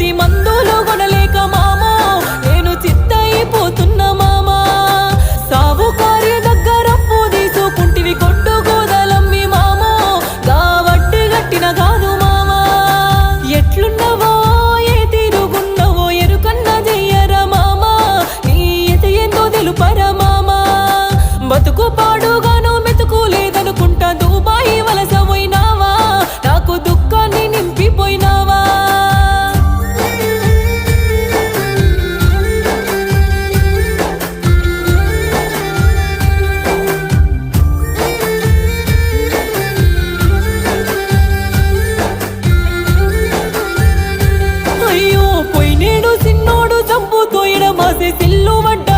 కల్తీ మందులు కొనలేక మామా నేను చిత్తయిపోతున్నా మామా సావుకారి దగ్గర అప్పు తీసుకుంటివి కొట్టు గోదలమ్మి మామా గా వడ్డీ గట్టిన కాదు మామా ఎట్లున్నవో ఏ తీరుగున్నవో ఎరుకన్న చెయ్యరా మామా నీ ఎత ఏందో తెలుపరా మామా బతుకు పాడుగాను మెతుకు లేదనుకుంటా దుబాయి వలస పోయినావా నాకు దుఃఖాన్ని నింపిపోయినావా అయ్యో పోయినేడు సిన్నోడు చంపుతో ఎడమాసే సిల్లు వడ్డ